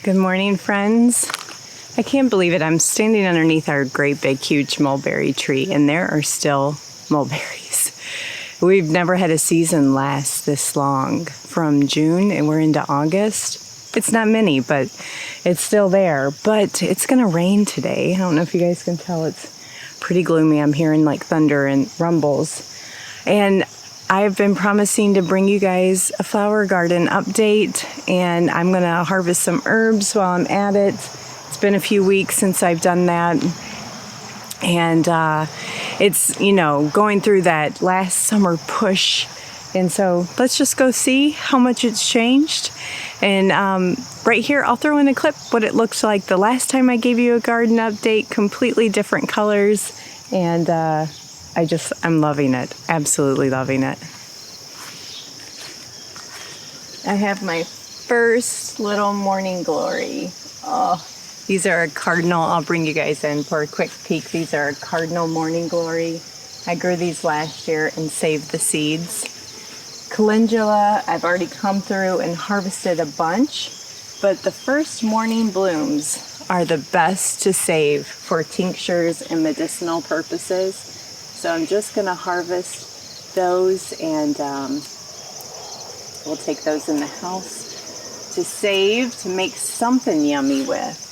Good morning, friends. I can't believe it. I'm standing underneath our great big huge mulberry tree and there are still mulberries. We've never had a season last this long. From June and we're into August. It's not many, but it's still there. But it's going to rain today. I don't know if you guys can tell. It's pretty gloomy. I'm hearing like thunder and rumbles. And I've been promising to bring you guys a flower garden update, and I'm going to harvest some herbs while I'm at it. It's been a few weeks since I've done that, and it's, you know, going through that last summer push, and so let's just go see how much it's changed. And right here, I'll throw in a clip what it looks like the last time I gave you a garden update, completely different colors, and I'm loving it. Absolutely loving it. I have my first little morning glory. Oh, these are a Cardinal. I'll bring you guys in for a quick peek. These are a Cardinal morning glory. I grew these last year and saved the seeds. Calendula, I've already come through and harvested a bunch, but the first morning blooms are the best to save for tinctures and medicinal purposes. So I'm just going to harvest those, and we'll take those in the house to save, to make something yummy with.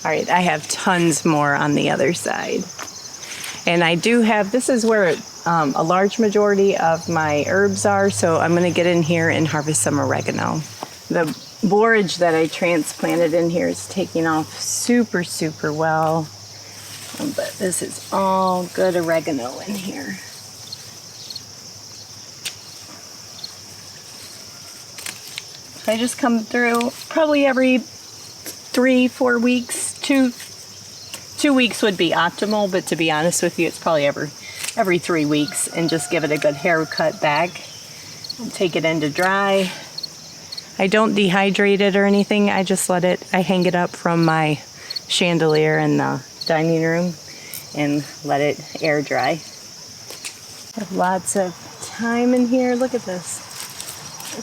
All right, I have tons more on the other side. And I do have, this is where a large majority of my herbs are, so I'm going to get in here and harvest some oregano. The borage that I transplanted in here is taking off super, super well. But this is all good oregano in here. I just come through probably every 3-4 weeks. Two weeks would be optimal, but to be honest with you, it's probably every 3 weeks, and just give it a good haircut back and take it in to dry. I don't dehydrate it or anything. I just I hang it up from my chandelier in the dining room and let it air dry. I have lots of thyme in here. Look at this.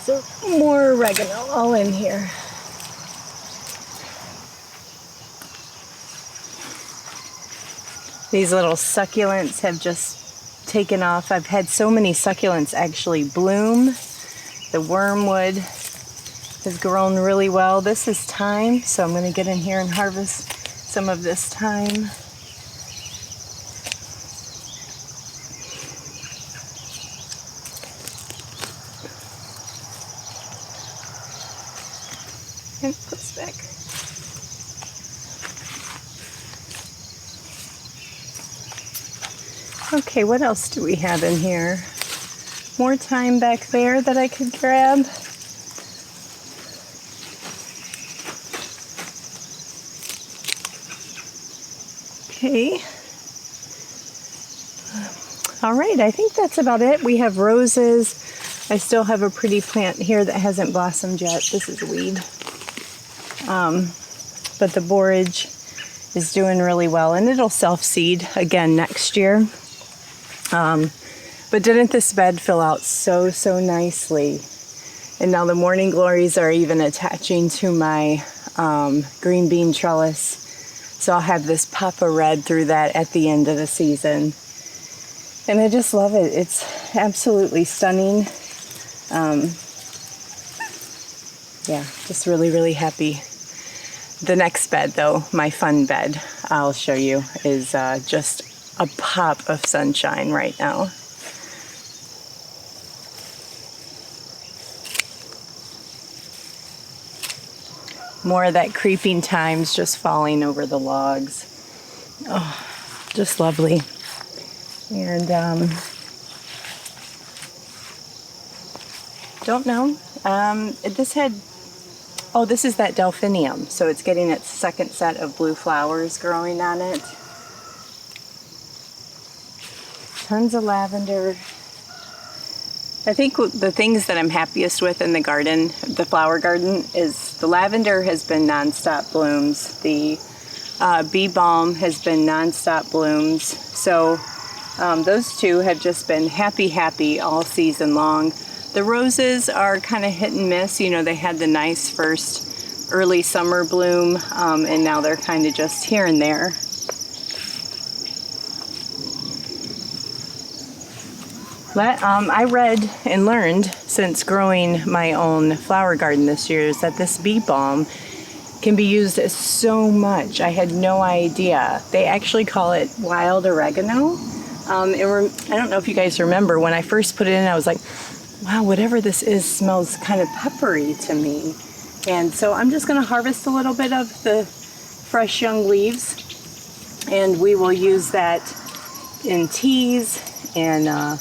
There's more oregano all in here. These little succulents have just taken off. I've had so many succulents actually bloom. The wormwood has grown really well. This is thyme, so I'm going to get in here and harvest some of this thyme. And put this back. Okay, what else do we have in here? More thyme back there that I could grab. Okay. All right, I think that's about it. We have roses. I still have a pretty plant here that hasn't blossomed yet. This is a weed. But the borage is doing really well, and it'll self-seed again next year. But didn't this bed fill out so nicely? And now the morning glories are even attaching to my green bean trellis. So I'll have this pop of red through that at the end of the season. And I just love it. It's absolutely stunning. Yeah, just really, really happy. The next bed though, my fun bed, I'll show you, is just a pop of sunshine right now. More of that creeping thyme's just falling over the logs. Oh, just lovely. And don't know. This is that delphinium. So it's getting its second set of blue flowers growing on it. Tons of lavender. I think the things that I'm happiest with in the garden, the flower garden, is the lavender has been nonstop blooms. The bee balm has been nonstop blooms. So Those two have just been happy all season long. The roses are kind of hit and miss. You know, they had the nice first early summer bloom, and now they're kind of just here and there. I read and learned since growing my own flower garden this year is that this bee balm can be used so much. I had no idea. They actually call it wild oregano. I don't know if you guys remember when I first put it in, I was like, wow, whatever this is smells kind of peppery to me. And so I'm just gonna harvest a little bit of the fresh young leaves, and we will use that in teas and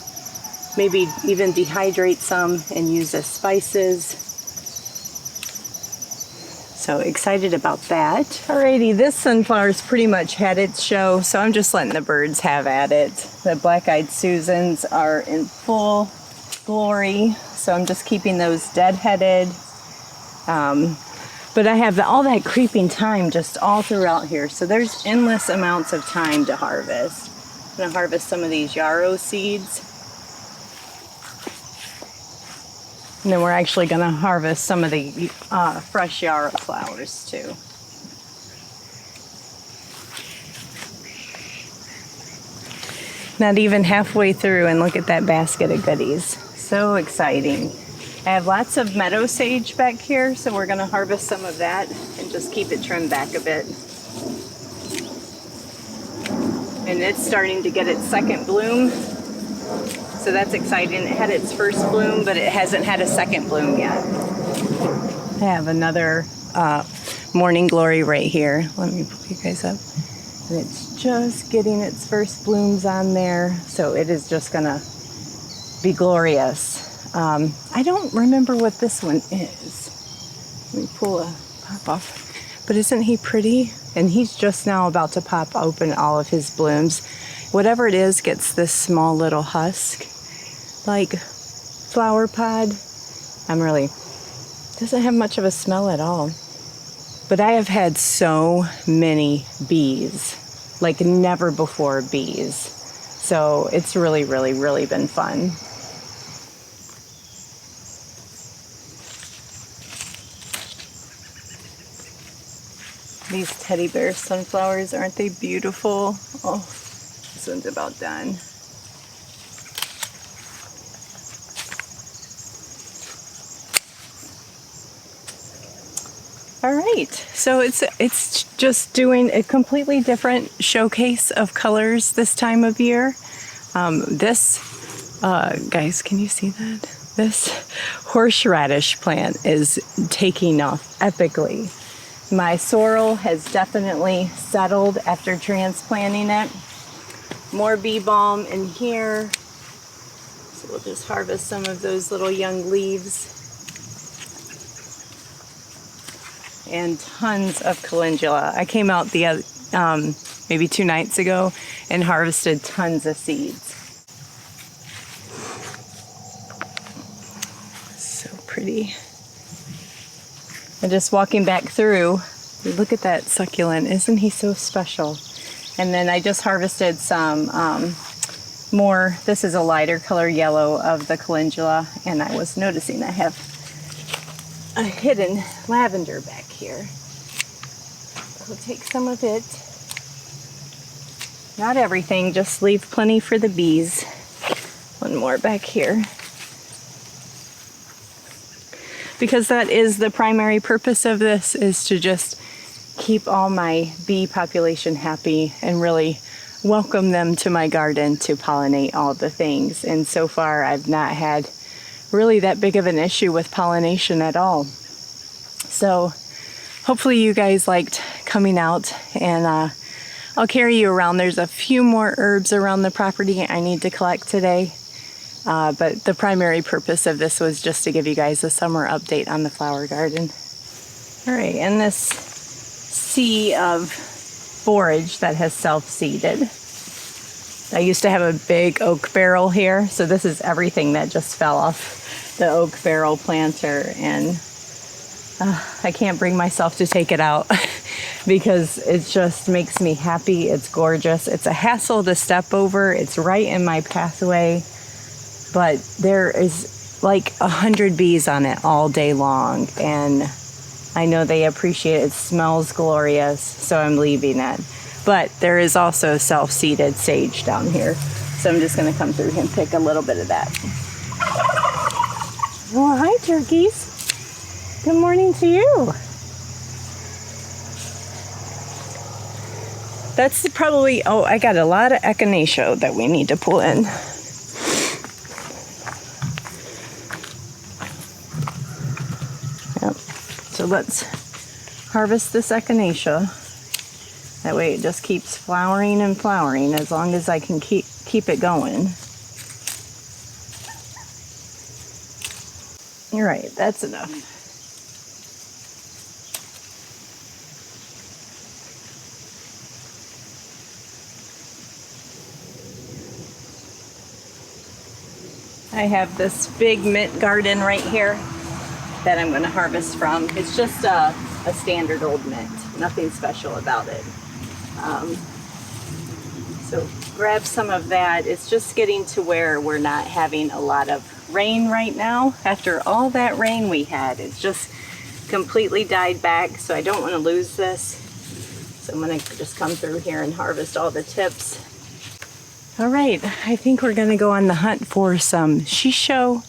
maybe even dehydrate some and use as spices. So excited about that. Alrighty, this sunflower's pretty much had its show, so I'm just letting the birds have at it. The black-eyed Susans are in full glory, so I'm just keeping those deadheaded. But I have all that creeping thyme just all throughout here, so there's endless amounts of time to harvest. I'm gonna harvest some of these yarrow seeds. And then we're actually going to harvest some of the fresh yarrow flowers too. Not even halfway through, and look at that basket of goodies. So exciting. I have lots of meadow sage back here, so we're going to harvest some of that and just keep it trimmed back a bit. And it's starting to get its second bloom. So that's exciting. It had its first bloom, but it hasn't had a second bloom yet. I have another morning glory right here. Let me pull you guys up. And it's just getting its first blooms on there. So it is just gonna be glorious. I don't remember what this one is. Let me pull a pop off. But isn't he pretty? And he's just now about to pop open all of his blooms. Whatever it is gets this small little husk, like flower pod. Doesn't have much of a smell at all. But I have had so many bees, like never before bees. So it's really been fun. These teddy bear sunflowers, aren't they beautiful? Oh. This one's about done. All right, so it's just doing a completely different showcase of colors this time of year. Guys, can you see that? This horseradish plant is taking off epically. My sorrel has definitely settled after transplanting it. More bee balm in here. So we'll just harvest some of those little young leaves. And tons of calendula. I came out the other, maybe 2 nights ago and harvested tons of seeds. So pretty. And just walking back through, look at that succulent. Isn't he so special? And then I just harvested some more, this is a lighter color yellow of the calendula, and I was noticing I have a hidden lavender back here. I'll take some of it. Not everything, just leave plenty for the bees. One more back here. Because that is the primary purpose of this, is to just keep all my bee population happy and really welcome them to my garden to pollinate all the things. And so far I've not had really that big of an issue with pollination at all. So hopefully you guys liked coming out, and I'll carry you around. There's a few more herbs around the property I need to collect today. But the primary purpose of this was just to give you guys a summer update on the flower garden. All right, and this sea of forage that has self-seeded. I used to have a big oak barrel here, so this is everything that just fell off the oak barrel planter, and I can't bring myself to take it out. because it just makes me happy. It's gorgeous. It's a hassle to step over. It's right in my pathway, but there is like 100 bees on it all day long, and I know they appreciate it. It smells glorious, so I'm leaving it. But there is also self-seeded sage down here, so I'm just going to come through here and pick a little bit of that. Well, hi, turkeys. Good morning to you. That's probably, oh, I got a lot of echinacea that we need to pull in. Yep. So let's harvest this echinacea. That way it just keeps flowering and flowering as long as I can keep it going. All right, that's enough. I have this big mint garden right here that I'm going to harvest from. It's just a standard old mint, nothing special about it. So grab some of that. It's just getting to where we're not having a lot of rain right now. After all that rain we had, it's just completely died back, so I don't want to lose this. So I'm going to just come through here and harvest all the tips. All right, I think we're going to go on the hunt for some shisho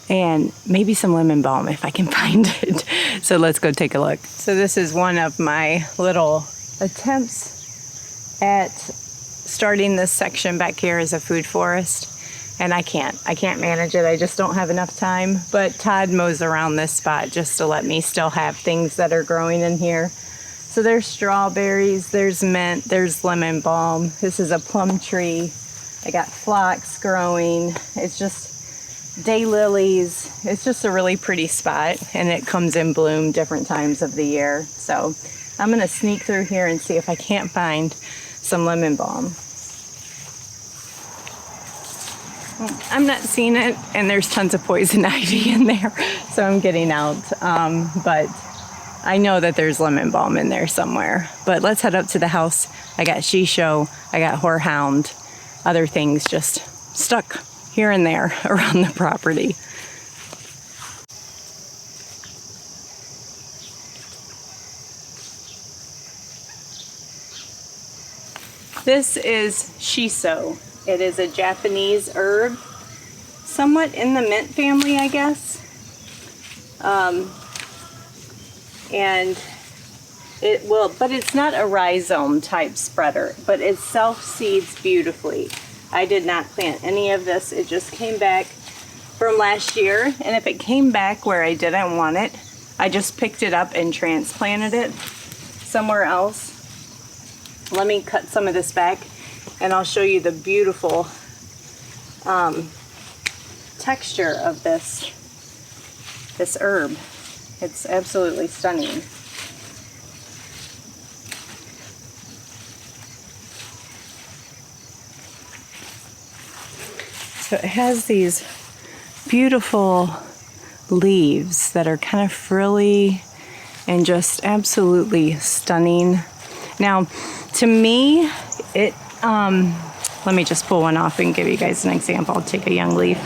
and maybe some lemon balm if I can find it. So let's go take a look. So this is one of my little attempts at starting this section back here as a food forest, and I can't manage it. I just don't have enough time. But Todd mows around this spot just to let me still have things that are growing in here. So there's strawberries, there's mint, there's lemon balm. This is a plum tree. I got phlox growing. It's just daylilies. It's just a really pretty spot, and it comes in bloom different times of the year. So I'm gonna sneak through here and see if I can't find some lemon balm. I'm not seeing it, and there's tons of poison ivy in there, so I'm getting out. But I know that there's lemon balm in there somewhere. But let's head up to the house. I got shisho, I got horehound, other things just stuck here and there around the property. This is shiso. It is a Japanese herb, somewhat in the mint family, I guess. And it will, but it's not a rhizome type spreader, but it self-seeds beautifully. I did not plant any of this. It just came back from last year, and if it came back where I didn't want it, I just picked it up and transplanted it somewhere else. Let me cut some of this back, and I'll show you the beautiful texture of this herb. It's absolutely stunning. So it has these beautiful leaves that are kind of frilly and just absolutely stunning. Now, to me, it, let me just pull one off and give you guys an example. I'll take a young leaf.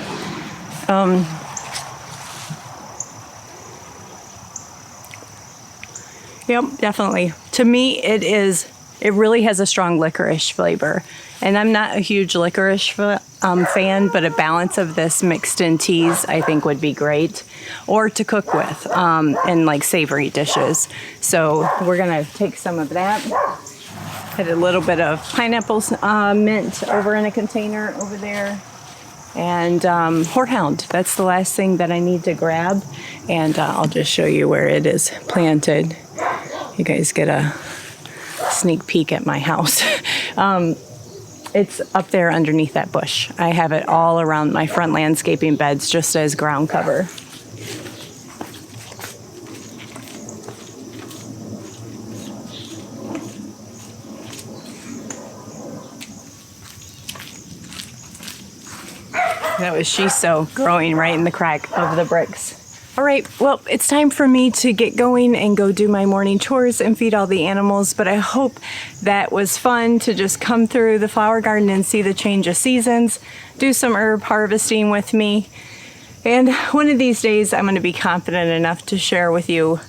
Yep, definitely. To me, it really has a strong licorice flavor. And I'm not a huge licorice fan, but a balance of this mixed in teas I think would be great. Or to cook with in like savory dishes. So we're gonna take some of that. Had a little bit of pineapple mint over in a container over there. And horehound, that's the last thing that I need to grab. And I'll just show you where it is planted. You guys get a sneak peek at my house. It's up there underneath that bush. I have it all around my front landscaping beds just as ground cover. That was shiso growing right in the crack of the bricks. All right, well, it's time for me to get going and go do my morning chores and feed all the animals, but I hope that was fun to just come through the flower garden and see the change of seasons, do some herb harvesting with me, and one of these days I'm going to be confident enough to share with you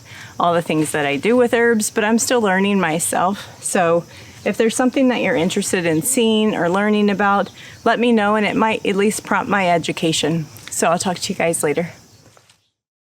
all the things that I do with herbs, but I'm still learning myself. So if there's something that you're interested in seeing or learning about, let me know, and it might at least prompt my education. So I'll talk to you guys later.